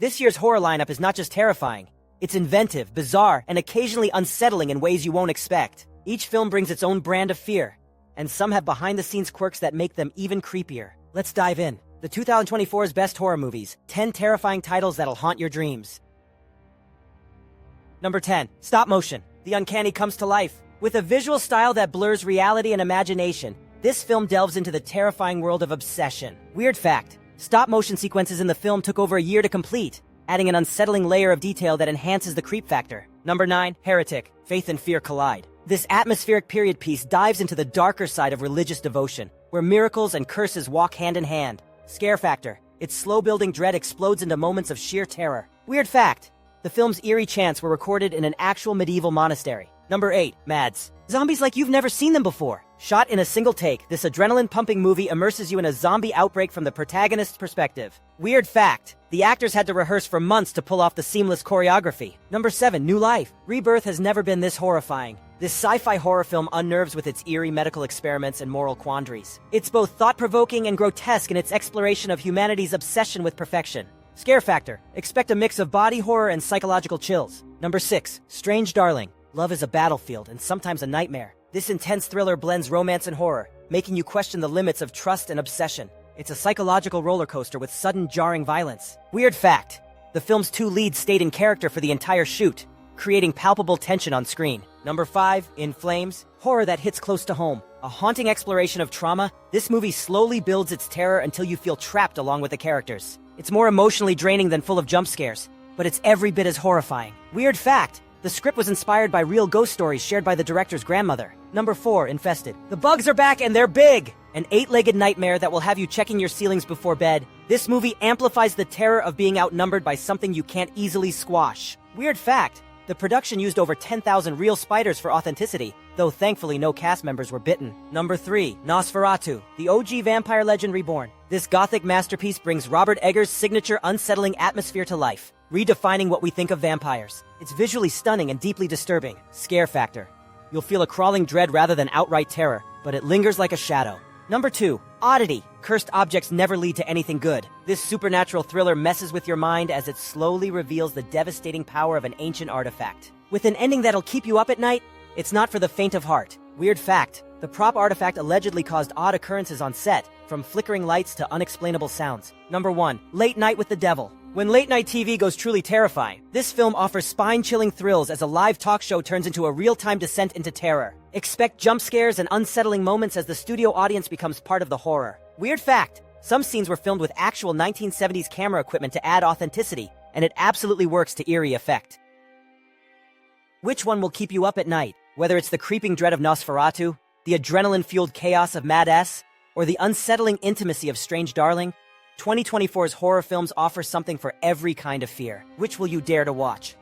This year's horror lineup is not just terrifying. It's inventive, bizarre, and occasionally unsettling in ways you won't expect. Each film brings its own brand of fear, and some have behind-the-scenes quirks that make them even creepier. Let's dive in. The 2024's best horror movies, 10 terrifying titles that'll haunt your dreams. Number 10. Stopmotion. The uncanny comes to life. With a visual style that blurs reality and imagination, this film delves into the terrifying world of obsession. Weird fact, stop-motion sequences in the film took over a year to complete, adding an unsettling layer of detail that enhances the creep factor. Number 9. Heretic. Faith and fear collide. This atmospheric period piece dives into the darker side of religious devotion, where miracles and curses walk hand in hand. Scare factor. Its slow-building dread explodes into moments of sheer terror. Weird fact, the film's eerie chants were recorded in an actual medieval monastery. Number 8. Mads. Zombies like you've never seen them before. Shot in a single take, this adrenaline-pumping movie immerses you in a zombie outbreak from the protagonist's perspective. Weird fact, the actors had to rehearse for months to pull off the seamless choreography. Number 7. New Life. Rebirth has never been this horrifying. This sci-fi horror film unnerves with its eerie medical experiments and moral quandaries. It's both thought-provoking and grotesque in its exploration of humanity's obsession with perfection. Scare factor. Expect a mix of body horror and psychological chills. Number 6. Strange Darling. Love is a battlefield and sometimes a nightmare. This intense thriller blends romance and horror, making you question the limits of trust and obsession. It's a psychological roller coaster with sudden, jarring violence. Weird fact, the film's 2 leads stayed in character for the entire shoot, creating palpable tension on screen. Number 5. In Flames. Horror that hits close to home. A haunting exploration of trauma, this movie slowly builds its terror until you feel trapped along with the characters. It's more emotionally draining than full of jump scares, but it's every bit as horrifying. Weird fact, the script was inspired by real ghost stories shared by the director's grandmother. Number 4. Infested. The bugs are back and they're big! An 8-legged nightmare that will have you checking your ceilings before bed. This movie amplifies the terror of being outnumbered by something you can't easily squash. Weird fact, the production used over 10,000 real spiders for authenticity, though thankfully no cast members were bitten. Number 3. Nosferatu. The OG vampire legend reborn. This Gothic masterpiece brings Robert Eggers' signature unsettling atmosphere to life, redefining what we think of vampires. It's visually stunning and deeply disturbing. Scare factor. You'll feel a crawling dread rather than outright terror, but it lingers like a shadow. Number 2. Oddity. Cursed objects never lead to anything good. This supernatural thriller messes with your mind as it slowly reveals the devastating power of an ancient artifact. With an ending that'll keep you up at night, it's not for the faint of heart. Weird fact, the prop artifact allegedly caused odd occurrences on set, from flickering lights to unexplainable sounds. Number 1. Late Night with the Devil. When late-night TV goes truly terrifying, this film offers spine-chilling thrills as a live talk show turns into a real-time descent into terror. Expect jump scares and unsettling moments as the studio audience becomes part of the horror. Weird fact, some scenes were filmed with actual 1970s camera equipment to add authenticity, and it absolutely works to eerie effect. Which one will keep you up at night? Whether it's the creeping dread of Nosferatu, the adrenaline-fueled chaos of Mad S, or the unsettling intimacy of Strange Darling, 2024's horror films offer something for every kind of fear. Which will you dare to watch?